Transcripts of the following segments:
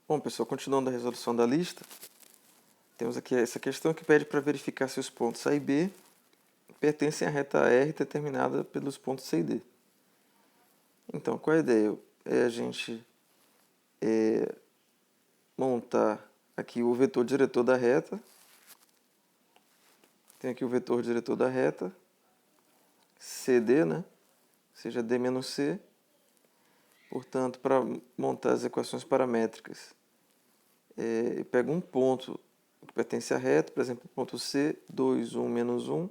Bom, pessoal, continuando a resolução da lista, temos aqui essa questão que pede para verificar se os pontos A e B pertencem à reta R determinada pelos pontos C e D. Então, qual é a ideia? É a gente montar aqui o vetor diretor da reta. Tem aqui o vetor diretor da reta, CD, né? Ou seja, D menos C. Portanto, para montar as equações paramétricas, eu pego um ponto que pertence à reta, por exemplo, o ponto C, 2, 1, menos 1,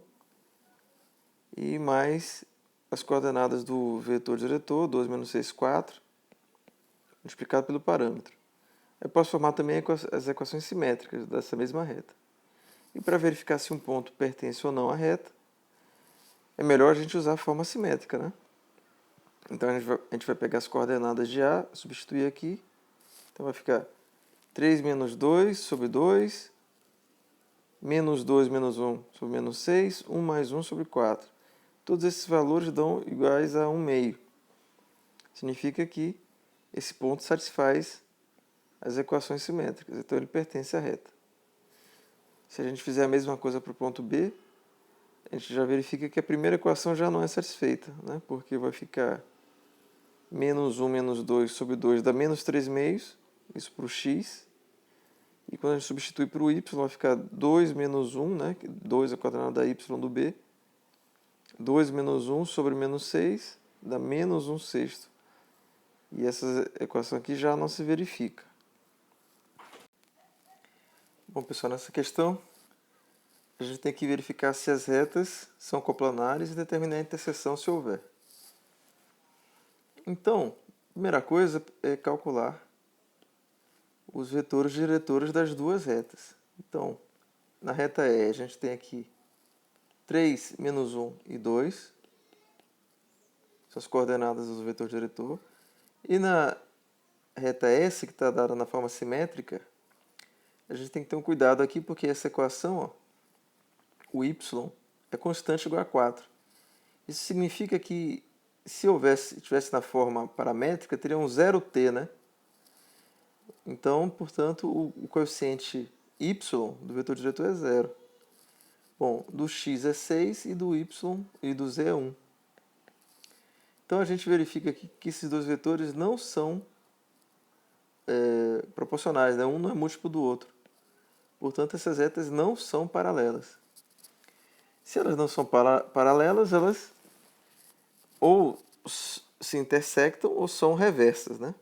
e mais as coordenadas do vetor diretor, 2 menos 6, 4, multiplicado pelo parâmetro. Eu posso formar também as equações simétricas dessa mesma reta. E para verificar se um ponto pertence ou não à reta, é melhor a gente usar a forma simétrica, né? Então a gente vai pegar as coordenadas de A, substituir aqui. Então vai ficar 3 menos 2 sobre 2, menos 2 menos 1 sobre menos 6, 1 mais 1 sobre 4. Todos esses valores dão iguais a 1 meio. Significa que esse ponto satisfaz as equações simétricas, então ele pertence à reta. Se a gente fizer a mesma coisa para o ponto B, a gente já verifica que a primeira equação já não é satisfeita, né? Porque vai ficar menos 1 menos 2 sobre 2 dá menos 3 meios, isso para o x. E quando a gente substitui para o y, vai ficar 2 menos 1, né? 2 é a coordenada da y do B. 2 menos 1 sobre menos 6 dá menos 1 sexto. E essa equação aqui já não se verifica. Bom, pessoal, nessa questão, a gente tem que verificar se as retas são coplanares e determinar a interseção se houver. Então, a primeira coisa é calcular os vetores diretores das duas retas. Então, na reta E, a gente tem aqui 3, menos 1 e 2. São as coordenadas do vetor diretor. E na reta S, que está dada na forma simétrica, a gente tem que ter um cuidado aqui, porque essa equação, ó, o y é constante igual a 4. Isso significa que se tivesse na forma paramétrica, teria um 0t, né? Então, portanto, o coeficiente y do vetor diretor é 0. Bom, do x é 6 e do y e do z é 1. Então, a gente verifica aqui que esses dois vetores não são proporcionais, né? Um não é múltiplo do outro. Portanto, essas retas não são paralelas. Se elas não são paralelas, elas ou se intersectam ou são reversas, né?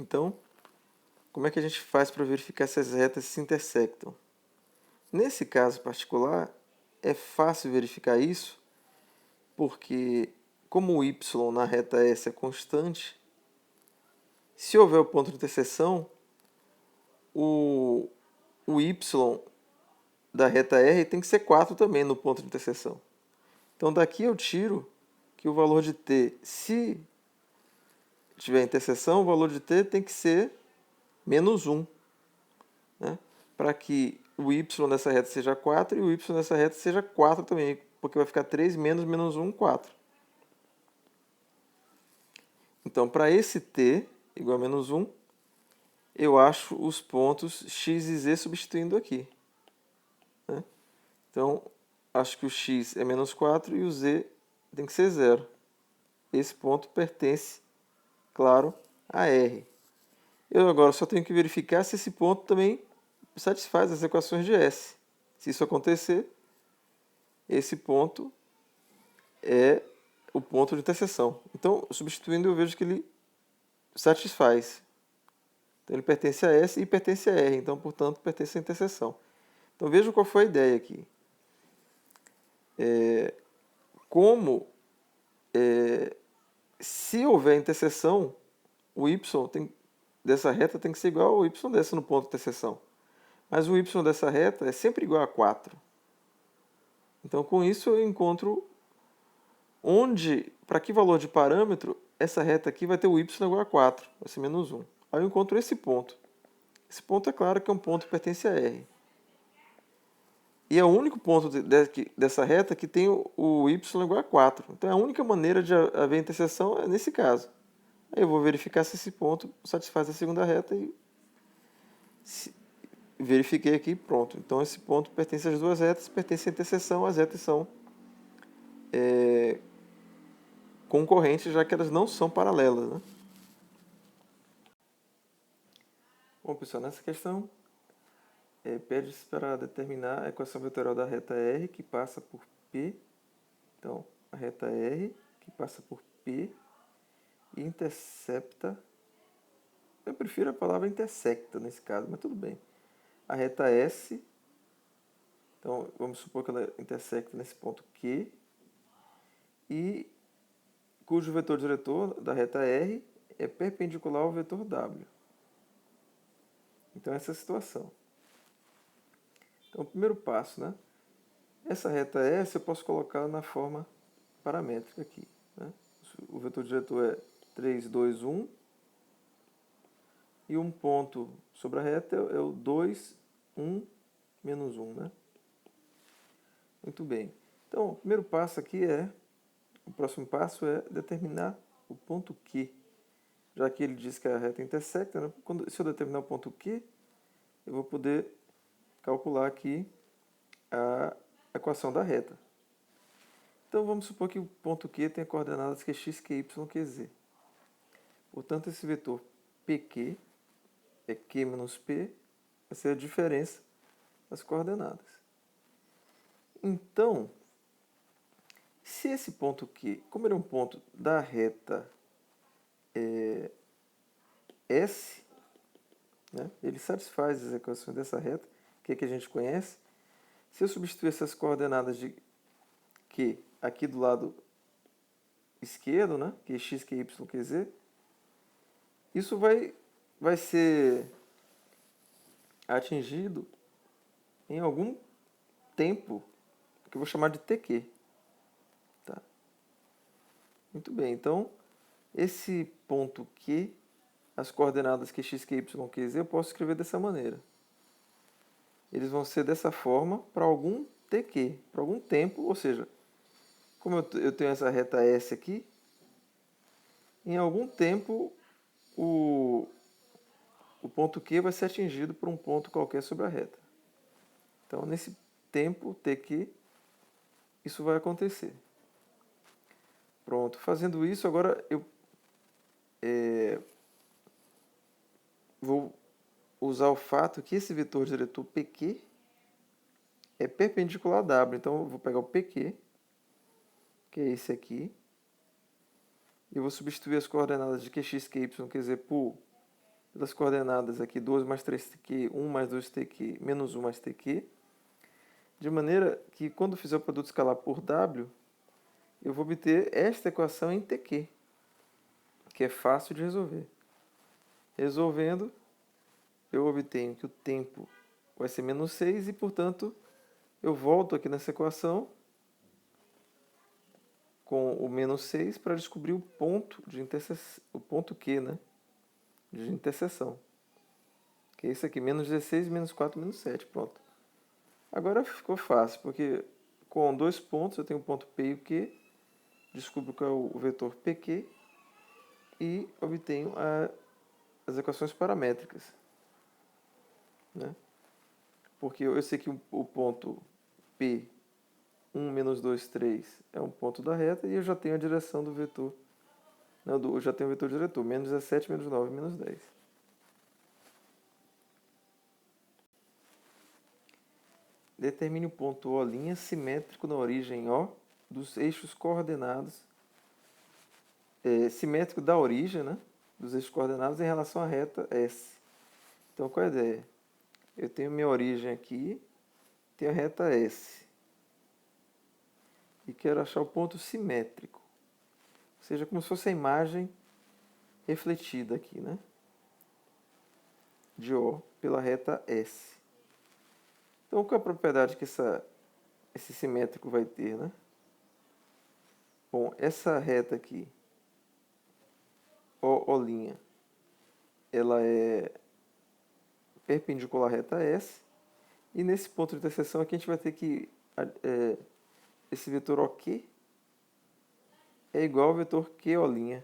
Então, como é que a gente faz para verificar se as retas se intersectam? Nesse caso particular, é fácil verificar isso, porque como o y na reta S é constante, se houver o ponto de interseção, o y da reta R tem que ser 4 também no ponto de interseção. Então daqui eu tiro que o valor de t, se tiver interseção, o valor de t tem que ser menos 1, né? Para que o y dessa reta seja 4 e o y dessa reta seja 4 também, porque vai ficar 3 menos menos 1, 4. Então, para esse t igual a menos 1, eu acho os pontos x e z substituindo aqui, né? Então, acho que o x é menos 4 e o z tem que ser 0. Esse ponto pertence, claro, a R. Eu agora só tenho que verificar se esse ponto também satisfaz as equações de S. Se isso acontecer, esse ponto é o ponto de interseção. Então, substituindo, eu vejo que ele satisfaz. Então, ele pertence a S e pertence a R. Então, portanto, pertence à interseção. Então, vejam qual foi a ideia aqui. Se houver interseção, o y dessa reta tem que ser igual ao y dessa no ponto de interseção. Mas o y dessa reta é sempre igual a 4. Então, com isso, eu encontro para que valor de parâmetro, essa reta aqui vai ter o y igual a 4, vai ser menos 1. Aí eu encontro esse ponto. Esse ponto é claro que é um ponto que pertence a R. E é o único ponto dessa reta que tem o y igual a 4. Então, a única maneira de haver interseção é nesse caso. Aí eu vou verificar se esse ponto satisfaz a segunda reta e verifiquei aqui, pronto. Então esse ponto pertence às duas retas, pertence à interseção, as retas são concorrentes, já que elas não são paralelas, né? Bom, pessoal, nessa questão, pede-se para determinar a equação vetorial da reta R, que passa por P. Então, a reta R, que passa por P, e intercepta. Eu prefiro a palavra intersecta nesse caso, mas tudo bem. A reta S, então vamos supor que ela intersecta nesse ponto Q, e cujo vetor diretor da reta R é perpendicular ao vetor W. Então, essa é a situação. Então, o primeiro passo, né? Essa reta S eu posso colocar na forma paramétrica aqui, né? O vetor diretor é 3, 2, 1. E um ponto sobre a reta é o 2, 1, menos 1, né? Muito bem. Então, o primeiro passo aqui o próximo passo é determinar o ponto Q. Já que ele diz que a reta intersecta, né? Se eu determinar o ponto Q, eu vou poder calcular aqui a equação da reta. Então, vamos supor que o ponto Q tem coordenadas qx, ky, qz. Portanto, esse vetor PQ é Q menos P, vai ser a diferença das coordenadas. Então, se esse ponto Q, como ele é um ponto da reta S, né, ele satisfaz as equações dessa reta, que é que a gente conhece. Se eu substituir essas coordenadas de Q aqui do lado esquerdo, né, Qx, Ky, Qz, isso vai ser atingido em algum tempo que eu vou chamar de TQ. Tá? Muito bem, então esse ponto Q, as coordenadas qx, ky, qz, eu posso escrever dessa maneira. Eles vão ser dessa forma para algum TQ, para algum tempo, ou seja, como eu tenho essa reta S aqui, em algum tempo o ponto Q vai ser atingido por um ponto qualquer sobre a reta. Então, nesse tempo TQ, isso vai acontecer. Pronto, fazendo isso, agora eu vou usar o fato que esse vetor diretor PQ é perpendicular a W. Então, eu vou pegar o PQ, que é esse aqui, e eu vou substituir as coordenadas de QX, QY, QZ pelas coordenadas aqui 2 mais 3TQ, 1 mais 2TQ, menos 1 mais TQ, de maneira que quando fizer o produto escalar por W, eu vou obter esta equação em TQ, que é fácil de resolver. Resolvendo, eu obtenho que o tempo vai ser menos 6 e, portanto, eu volto aqui nessa equação com o menos 6 para descobrir o ponto o ponto Q, né? De interseção. Que é esse aqui, menos 16, menos 4, menos 7. Pronto. Agora ficou fácil, porque com dois pontos eu tenho o ponto P e o Q, descubro qual é o vetor PQ e obtenho as equações paramétricas. Né? Porque eu sei que o ponto P, 1, menos 2, 3, é um ponto da reta e eu já tenho a direção do vetor. Não, eu já tenho o vetor diretor, menos 17, menos 9, menos 10. Determine o ponto O' simétrico na origem O dos eixos coordenados, simétrico da origem, né, dos eixos coordenados em relação à reta S. Então, qual é a ideia? Eu tenho minha origem aqui, tenho a reta S. E quero achar o ponto simétrico. Ou seja, como se fosse a imagem refletida aqui, né, de O pela reta S. Então, qual é a propriedade que esse simétrico vai ter, né? Bom, essa reta aqui, O', ela é perpendicular à reta S, e nesse ponto de interseção aqui a gente vai ter que esse vetor OQ é igual ao vetor QO',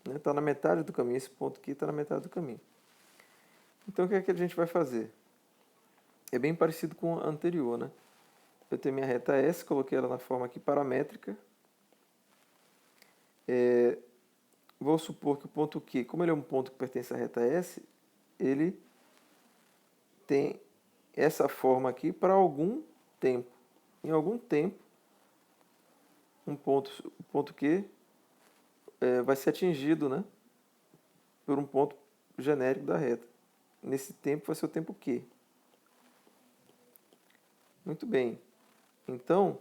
né? Está na metade do caminho, esse ponto aqui está na metade do caminho. Então, o que é que a gente vai fazer? É bem parecido com o anterior, né? Eu tenho minha reta S, coloquei ela na forma aqui paramétrica. Vou supor que o ponto Q, como ele é um ponto que pertence à reta S, ele tem essa forma aqui para algum tempo. Em algum tempo, o ponto Q vai ser atingido, né, por um ponto genérico da reta. Nesse tempo vai ser o tempo Q. Muito bem. Então,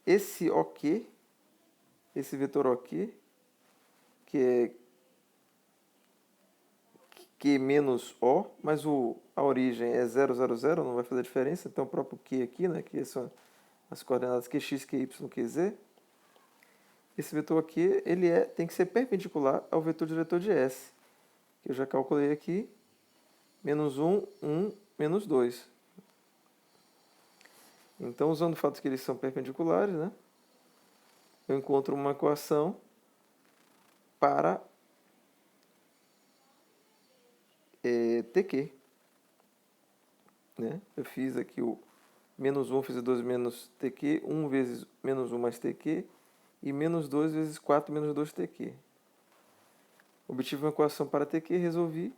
esse OK, esse vetor OK, que é Q menos O, mas a origem é 0, 0, 0, não vai fazer diferença. Então, o próprio Q aqui, né, que são as coordenadas QX, QY, QZ, esse vetor aqui ele tem que ser perpendicular ao vetor diretor de S, que eu já calculei aqui, menos 1, 1, menos 2. Então, usando o fato que eles são perpendiculares, né, eu encontro uma equação para TQ. Né? Eu fiz aqui o menos 1 vezes 2 menos TQ, 1 vezes menos 1 mais TQ, e menos 2 vezes 4 menos 2 TQ. Obtive uma equação para TQ, resolvi.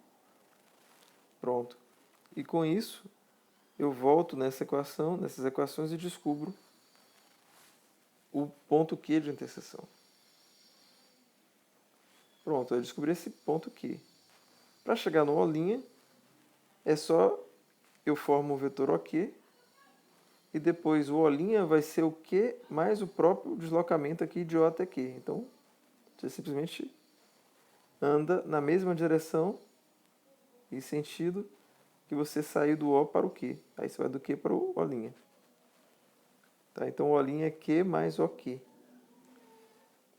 Pronto. E com isso, eu volto nessas equações e descubro o ponto Q de interseção. Pronto, eu descobri esse ponto Q. Para chegar no O', é só eu formo o vetor OK, e depois o O' vai ser o Q mais o próprio deslocamento aqui de O até Q. Então, você simplesmente anda na mesma direção e sentido que você saiu do O para o Q. Aí você vai do Q para o O'. Tá? Então, o O' é Q mais OK.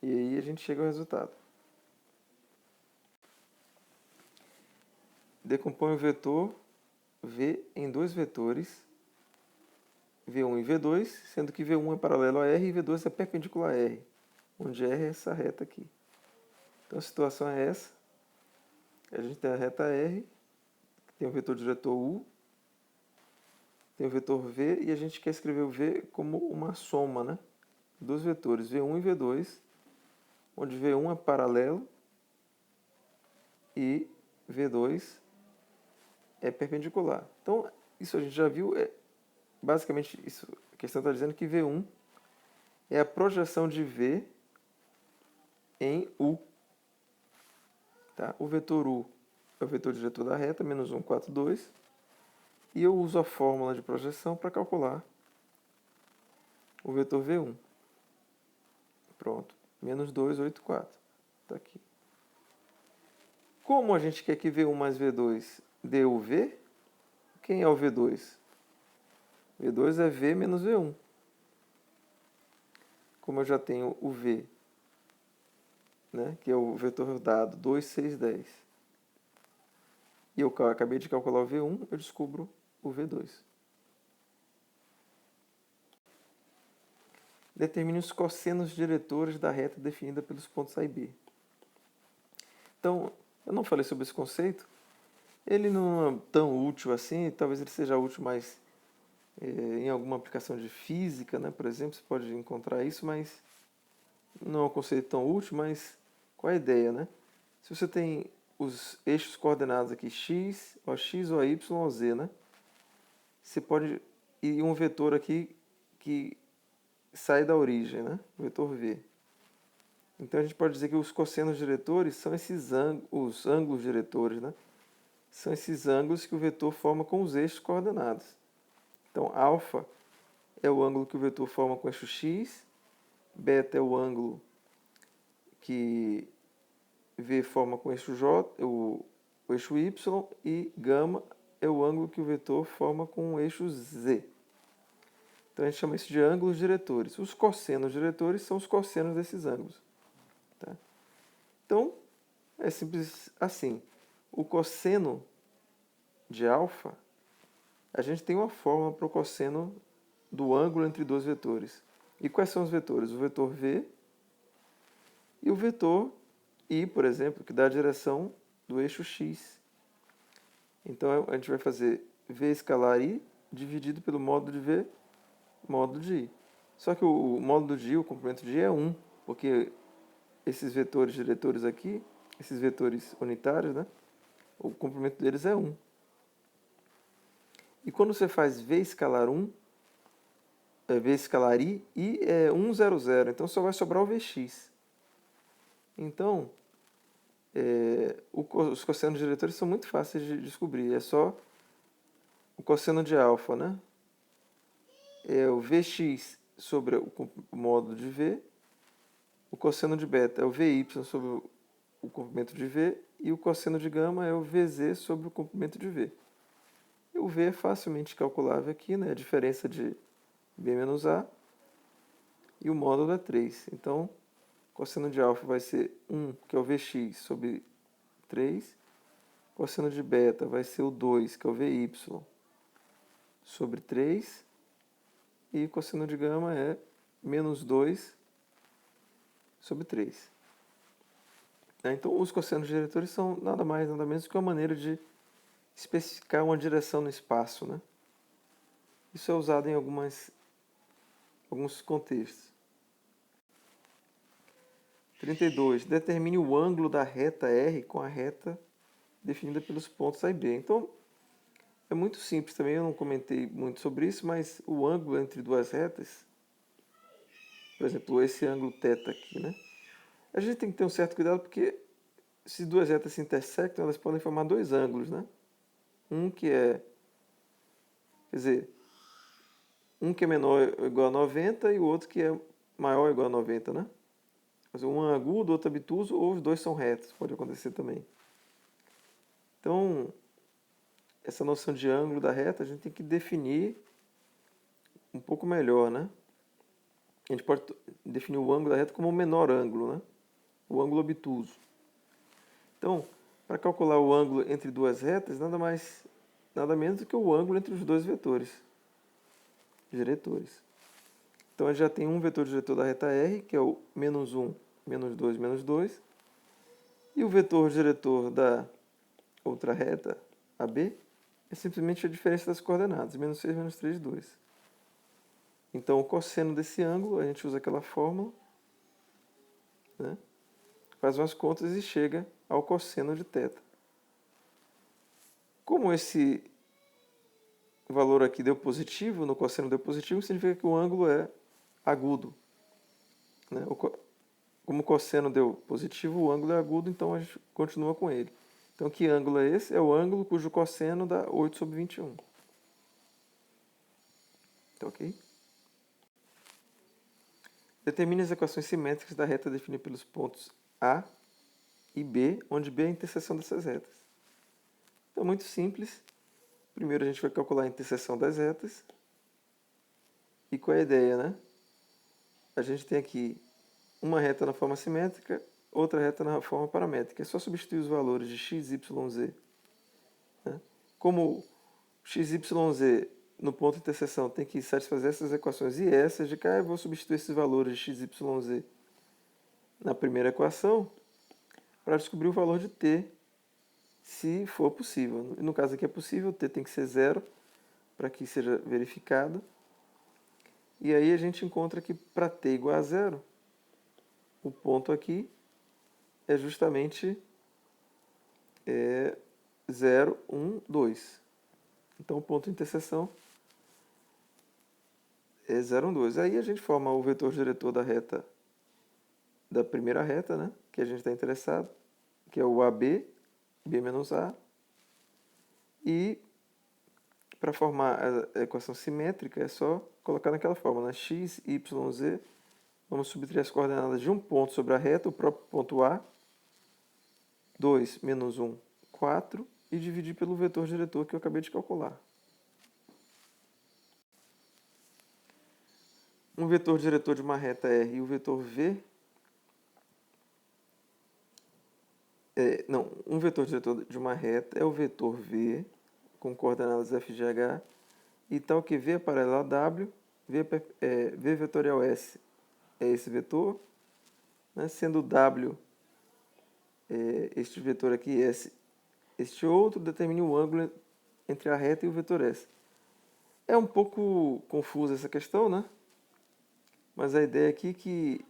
E aí a gente chega ao resultado. Decompõe o vetor V em dois vetores, V1 e V2, sendo que V1 é paralelo a R e V2 é perpendicular a R, onde R é essa reta aqui. Então a situação é essa. A gente tem a reta R, que tem o vetor diretor U, tem o vetor V, e a gente quer escrever o V como uma soma, né, dos vetores V1 e V2, onde V1 é paralelo e V2 é perpendicular. Então, isso a gente já viu, basicamente isso, a questão está dizendo que V1 é a projeção de V em U. Tá? O vetor U é o vetor diretor da reta, menos 1, 4, 2. E eu uso a fórmula de projeção para calcular o vetor V1. Pronto. Menos 2, 8, 4. Está aqui. Como a gente quer que V1 mais V2 dê o V, quem é o V2? V2 é V menos V1. Como eu já tenho o V, né, que é o vetor dado 2, 6, 10, e eu acabei de calcular o V1, eu descubro o V2. Determine os cossenos diretores da reta definida pelos pontos A e B. Então, eu não falei sobre esse conceito. Ele não é tão útil assim, talvez ele seja útil mais em alguma aplicação de física, né? Por exemplo, você pode encontrar isso, mas não é um conceito tão útil, mas qual é a ideia, né? Se você tem os eixos coordenados aqui, x, OX, OY, OZ, né? Você pode... E um vetor aqui que sai da origem, né? O vetor V. Então a gente pode dizer que os cossenos diretores são os ângulos diretores, né? São esses ângulos que o vetor forma com os eixos coordenados. Então, alfa é o ângulo que o vetor forma com o eixo x, beta é o ângulo que V forma com o eixo J, o eixo Y, e gama é o ângulo que o vetor forma com o eixo Z. Então a gente chama isso de ângulos diretores. Os cossenos diretores são os cossenos desses ângulos. Tá? Então, é simples assim. O cosseno de alfa, a gente tem uma fórmula para o cosseno do ângulo entre dois vetores. E quais são os vetores? O vetor V e o vetor I, por exemplo, que dá a direção do eixo x. Então, a gente vai fazer v escalar I dividido pelo módulo de V, módulo de I. Só que o módulo de I, o comprimento de I é 1, porque esses vetores diretores aqui, esses vetores unitários, né? O comprimento deles é 1. E quando você faz V escalar 1, V escalar I é 1, 0, 0. Então só vai sobrar o Vx. Então, os cossenos diretores são muito fáceis de descobrir. É só o cosseno de alfa, né? É o Vx sobre o módulo de V. O cosseno de beta é o Vy sobre o comprimento de V. E o cosseno de gama é o Vz sobre o comprimento de V. E o V é facilmente calculável aqui, né? A diferença de B menos A. E o módulo é 3. Então, cosseno de alfa vai ser 1, que é o Vx, sobre 3. Cosseno de beta vai ser o 2, que é o Vy, sobre 3. E cosseno de gama é menos 2 sobre 3. Então, os cossenos diretores são nada mais, nada menos que uma maneira de especificar uma direção no espaço, né? Isso é usado em alguns contextos. 32. Determine o ângulo da reta R com a reta definida pelos pontos A e B. Então, é muito simples também, eu não comentei muito sobre isso, mas o ângulo entre duas retas, por exemplo, esse ângulo θ aqui, né? A gente tem que ter um certo cuidado porque se duas retas se intersectam, elas podem formar dois ângulos, né? Um que é, quer dizer, um que é menor ou igual a 90 e o outro que é maior ou igual a 90, né? Um é agudo, outro obtuso, ou os dois são retos, pode acontecer também. Então, essa noção de ângulo da reta a gente tem que definir um pouco melhor, né? A gente pode definir o ângulo da reta como o menor ângulo, né? O ângulo obtuso. Então, para calcular o ângulo entre duas retas, nada menos do que o ângulo entre os dois vetores diretores. Então, a gente já tem um vetor diretor da reta R, que é o menos 1, menos 2, menos 2. E o vetor diretor da outra reta, AB, é simplesmente a diferença das coordenadas, menos 6, menos 3, 2. Então, o cosseno desse ângulo, a gente usa aquela fórmula, né? Faz umas contas e chega ao cosseno de θ. Como esse valor aqui deu positivo, no cosseno deu positivo, significa que o ângulo é agudo, né? Como o cosseno deu positivo, o ângulo é agudo, então a gente continua com ele. Então, que ângulo é esse? É o ângulo cujo cosseno dá 8 sobre 21. Tá ok? Determine as equações simétricas da reta definida pelos pontos A e B, onde B é a interseção dessas retas. Então, muito simples. Primeiro a gente vai calcular a interseção das retas. E qual é a ideia, né? A gente tem aqui uma reta na forma simétrica, outra reta na forma paramétrica. É só substituir os valores de x, y, z. Né? Como x, y, z no ponto de interseção tem que satisfazer essas equações e essas de cá, eu vou substituir esses valores de x, y, z na primeira equação para descobrir o valor de t, se for possível. No caso aqui é possível, t tem que ser 0 para que seja verificado. E aí a gente encontra que para t igual a 0, o ponto aqui é justamente 0, 1, 2. Então o ponto de interseção é 0, 1, 2. Aí a gente forma o vetor diretor da reta, da primeira reta, né, que a gente está interessado, que é o AB, B menos A. E para formar a equação simétrica é só colocar naquela fórmula, né? X, Y, Z. Vamos subtrair as coordenadas de um ponto sobre a reta, o próprio ponto A. 2 menos 1, 4. E dividir pelo vetor diretor que eu acabei de calcular. Um vetor diretor de uma reta R e o vetor V. Um vetor diretor de uma reta é o vetor V, com coordenadas f de h, e tal que V é paralelo a W, V vetorial S é esse vetor, né, sendo W este vetor aqui, S, este outro, determine o ângulo entre a reta e o vetor S. É um pouco confusa essa questão, né? Mas a ideia aqui é que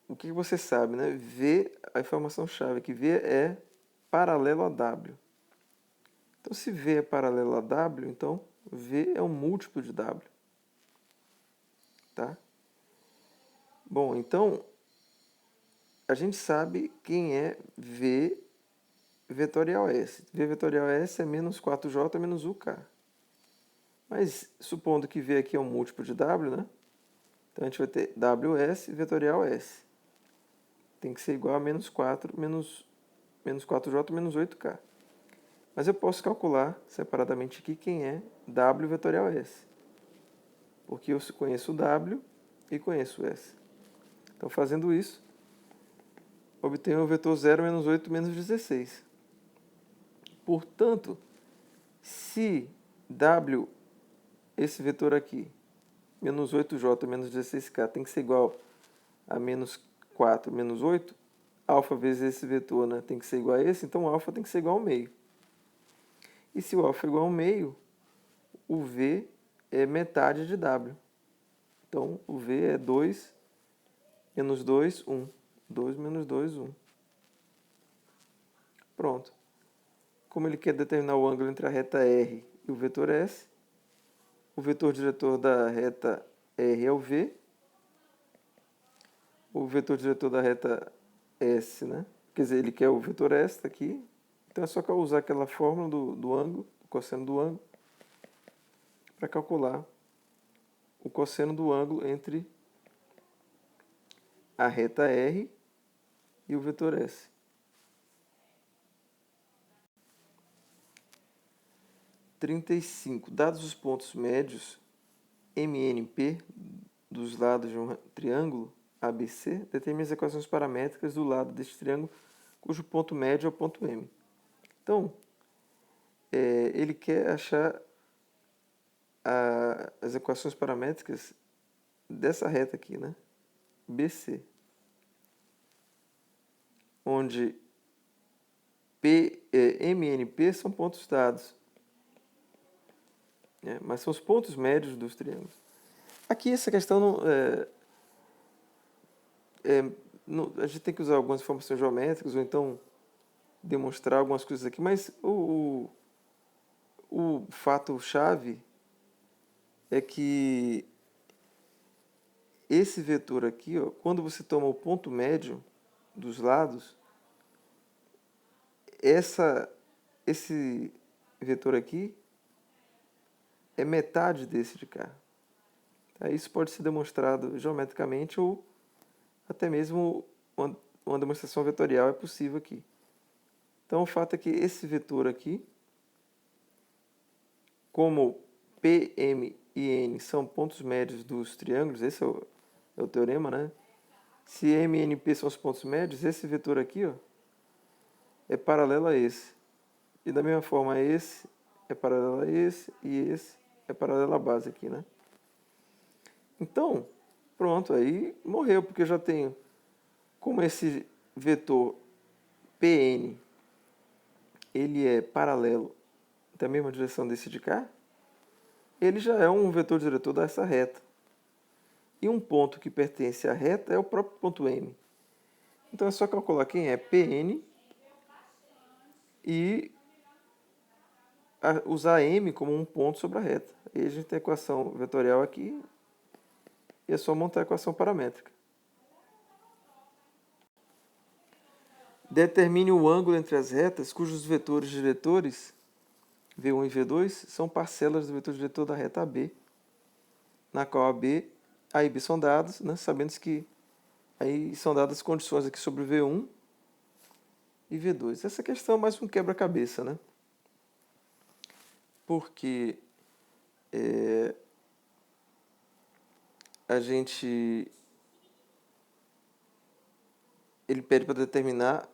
o que você sabe, né? V, a informação-chave aqui, V é paralelo a W. Então, se V é paralelo a W, então V é um múltiplo de W. Tá? Bom, então, a gente sabe quem é V vetorial S. V vetorial S é menos 4J menos UK. Mas, supondo que V aqui é um múltiplo de W, né? Então, a gente vai ter WS vetorial S. Tem que ser igual a menos 4 menos 4J menos 8K. Mas eu posso calcular separadamente aqui quem é W vetorial S. Porque eu conheço o W e conheço o S. Então, fazendo isso, obtenho o vetor 0 menos 8 menos 16. Portanto, se W, esse vetor aqui, menos 8J menos 16K, tem que ser igual a menos 4 menos 8, alfa vezes esse vetor, né, tem que ser igual a esse, então alfa tem que ser igual ao meio. E se o alfa é igual ao meio, o V é metade de W. Então, o V é 2 menos 2, 1. 2 menos 2, 1. Pronto. Como ele quer determinar o ângulo entre a reta R e o vetor S, o vetor diretor da reta R é o V, o vetor diretor da reta S, né? Quer dizer, ele quer o vetor S, tá aqui. Então é só usar aquela fórmula do ângulo, do cosseno do ângulo, para calcular o cosseno do ângulo entre a reta R e o vetor S. Dados os pontos médios MNP dos lados de um triângulo ABC, determine as equações paramétricas do lado deste triângulo cujo ponto médio é o ponto M. Então, ele quer achar as equações paramétricas dessa reta aqui, né? BC, onde MNP são pontos dados, né? Mas são os pontos médios dos triângulos. Aqui essa questão a gente tem que usar algumas informações geométricas ou então demonstrar algumas coisas aqui, mas o fato-chave é que esse vetor aqui, ó, quando você toma o ponto médio dos lados, esse vetor aqui é metade desse de cá. Tá? Isso pode ser demonstrado geometricamente ou até mesmo uma demonstração vetorial é possível aqui. Então, o fato é que esse vetor aqui, como P, M e N são pontos médios dos triângulos, esse é o teorema, né? Se M e N e P são os pontos médios, esse vetor aqui, ó, é paralelo a esse. E da mesma forma, esse é paralelo a esse e esse é paralelo à base aqui, né? Então, pronto, aí morreu, porque eu já tenho, como esse vetor Pn, ele é paralelo da mesma direção desse de cá, ele já é um vetor diretor dessa reta. E um ponto que pertence à reta é o próprio ponto M. Então é só calcular quem é Pn e usar M como um ponto sobre a reta. E a gente tem a equação vetorial aqui e é só montar a equação paramétrica. Determine o ângulo entre as retas cujos vetores diretores, V1 e V2, são parcelas do vetor diretor da reta AB, na qual A e B são dados, né, sabendo que aí são dadas condições aqui sobre V1 e V2. Essa questão é mais um quebra-cabeça, né? Porque ele pede para determinar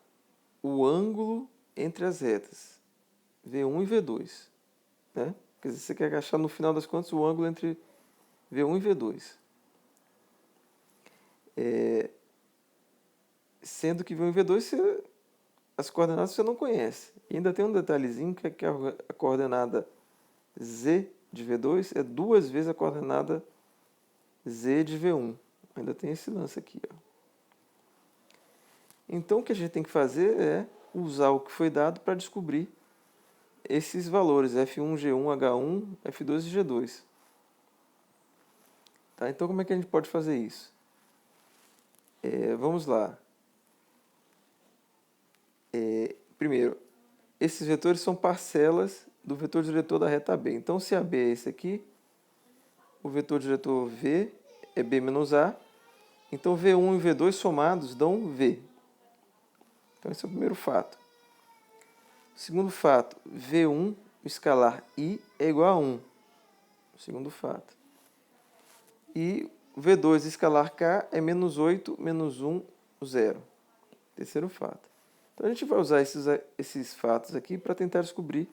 o ângulo entre as retas, V1 e V2. Né? Quer dizer, você quer achar no final das contas o ângulo entre V1 e V2. sendo que V1 e V2 as coordenadas você não conhece. E ainda tem um detalhezinho que é que a coordenada z de V2 é 2 vezes a coordenada z de V1. Ainda tem esse lance aqui, ó. Então o que a gente tem que fazer é usar o que foi dado para descobrir esses valores F1, G1, H1, F2 e G2. Tá? Então como é que a gente pode fazer isso? Vamos lá. Primeiro, esses vetores são parcelas do vetor diretor da reta B. Então, se a B é esse aqui, o vetor diretor V é B menos A. Então, V1 e V2 somados dão V. Então, esse é o primeiro fato. Segundo fato, V1, o escalar I, é igual a 1. Segundo fato. E V2, escalar K, é menos 8, menos 1, 0. Terceiro fato. Então, a gente vai usar esses fatos aqui para tentar descobrir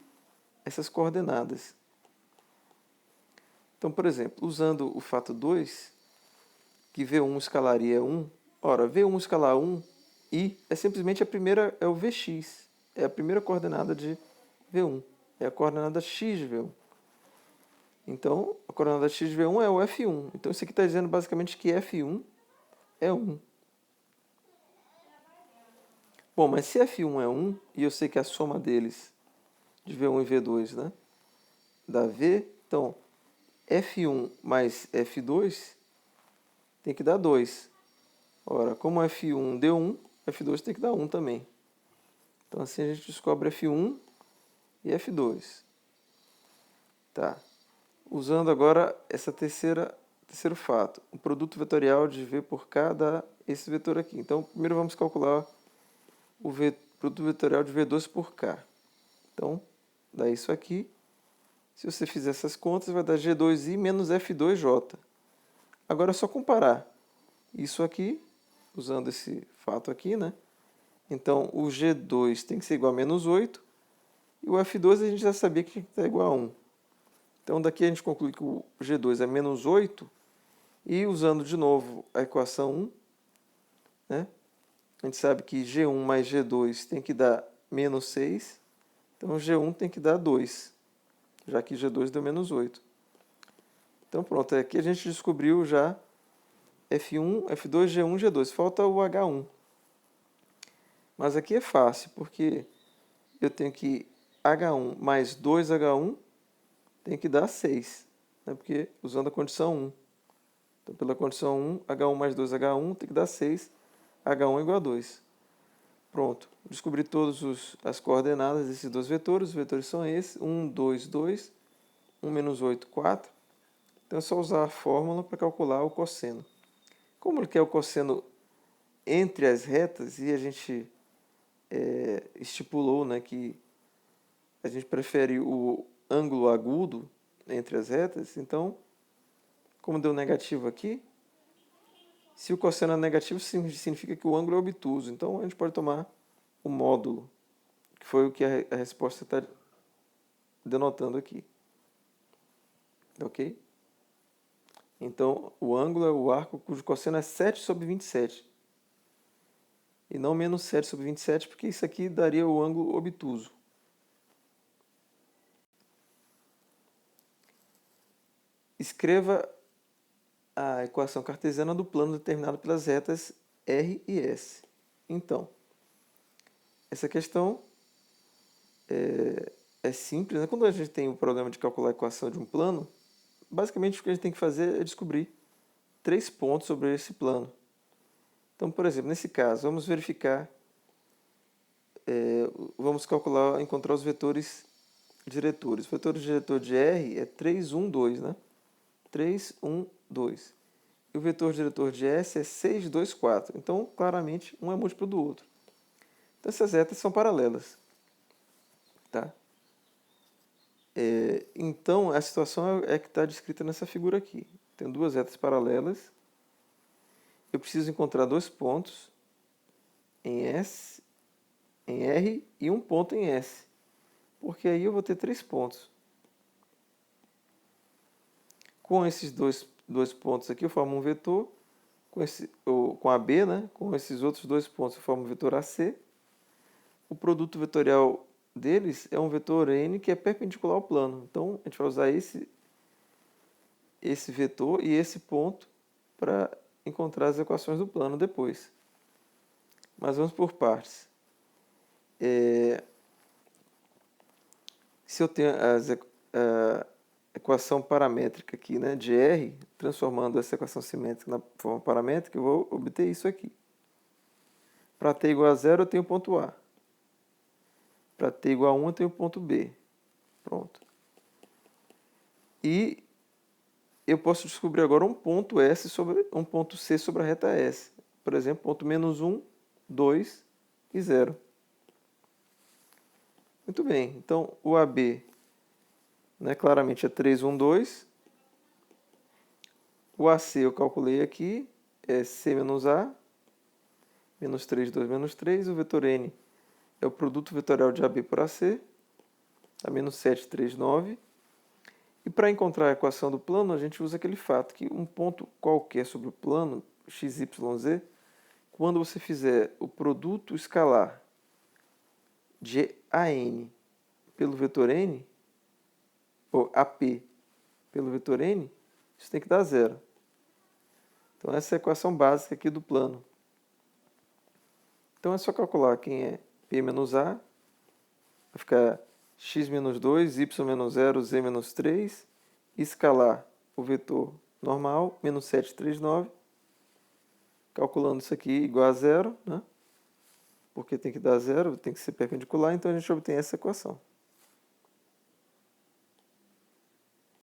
essas coordenadas. Então, por exemplo, usando o fato 2, que V1 escalar I é 1, ora, V1 escalar 1, I é simplesmente é o Vx, é a primeira coordenada de V1, é a coordenada x de V1. Então, a coordenada x de V1 é o F1. Então, isso aqui está dizendo basicamente que F1 é 1. Bom, mas se F1 é 1, e eu sei que a soma deles, de V1 e V2, né, dá V, então F1 mais F2 tem que dar 2. Ora, como F1 deu 1, F2 tem que dar 1 também. Então assim a gente descobre F1 e F2. Tá. Usando agora terceiro fato. O produto vetorial de V por K dá esse vetor aqui. Então primeiro vamos calcular o produto vetorial de V2 por K. Então, dá isso aqui. Se você fizer essas contas, vai dar G2I menos F2J. Agora é só comparar isso aqui, usando esse fato aqui, né? Então, o G2 tem que ser igual a menos 8, e o F2 a gente já sabia que tinha que estar igual a 1. Então, daqui a gente conclui que o G2 é menos 8, e usando de novo a equação 1, né? A gente sabe que G1 mais G2 tem que dar menos 6, então G1 tem que dar 2, já que G2 deu menos 8. Então pronto, aqui a gente descobriu já F1, F2, G1, G2. Falta o H1. Mas aqui é fácil, porque eu tenho que H1 mais 2H1 tem que dar 6, né? Porque usando a condição 1. Então, pela condição 1, H1 mais 2H1 tem que dar 6, H1 igual a 2. Pronto, descobri todas as coordenadas desses dois vetores. Os vetores são esses, 1, 2, 2, 1 menos 8, 4. Então é só usar a fórmula para calcular o cosseno. Como ele quer o cosseno entre as retas, e a gente estipulou, né, que a gente prefere o ângulo agudo entre as retas, então, como deu negativo aqui, se o cosseno é negativo, significa que o ângulo é obtuso. Então, a gente pode tomar o módulo, que foi o que a resposta está denotando aqui. Ok? Então, o ângulo é o arco cujo cosseno é 7 sobre 27. E não menos 7 sobre 27, porque isso aqui daria o ângulo obtuso. Escreva a equação cartesiana do plano determinado pelas retas R e S. Então, essa questão é simples, né? Quando a gente tem o problema de calcular a equação de um plano, basicamente o que a gente tem que fazer é descobrir 3 pontos sobre esse plano. Então, por exemplo, nesse caso, vamos verificar, vamos calcular, encontrar os vetores diretores. O vetor diretor de R é 3, 1, 2, né? 3, 1, 2. E o vetor diretor de S é 6, 2, 4. Então, claramente, um é múltiplo do outro. Então, essas retas são paralelas. Tá? Então, a situação é que está descrita nessa figura aqui. Tem duas retas paralelas. Eu preciso encontrar 2 pontos em S, em R e um ponto em S. Porque aí eu vou ter 3 pontos. Com esses dois pontos aqui, eu formo um vetor. com AB, né? Com esses outros dois pontos, forma o vetor AC. O produto vetorial deles é um vetor N que é perpendicular ao plano. Então, a gente vai usar esse vetor e esse ponto para encontrar as equações do plano depois. Mas vamos por partes. Se eu tenho a equação paramétrica aqui, né, de R, transformando essa equação simétrica na forma paramétrica, eu vou obter isso aqui. Para t igual a 0, eu tenho o ponto A. Para t igual a 1, eu tenho o ponto B. Pronto. E eu posso descobrir agora um ponto C sobre a reta S. Por exemplo, ponto menos 1, 2 e 0. Muito bem. Então, o AB, né, claramente é 3, 1, 2. O AC eu calculei aqui, é C menos A, menos 3, 2, menos 3. O vetor N é o produto vetorial de AB por AC, a menos 7, 3, 9. E para encontrar a equação do plano, a gente usa aquele fato que um ponto qualquer sobre o plano, x, y, z, quando você fizer o produto escalar de AN pelo vetor N, ou AP pelo vetor N, isso tem que dar zero. Então essa é a equação básica aqui do plano. Então é só calcular quem é P menos A, vai ficar x menos 2, y menos 0, z menos 3, escalar o vetor normal, menos 7, 3, 9, calculando isso aqui igual a zero, né? Porque tem que dar zero, tem que ser perpendicular, então a gente obtém essa equação.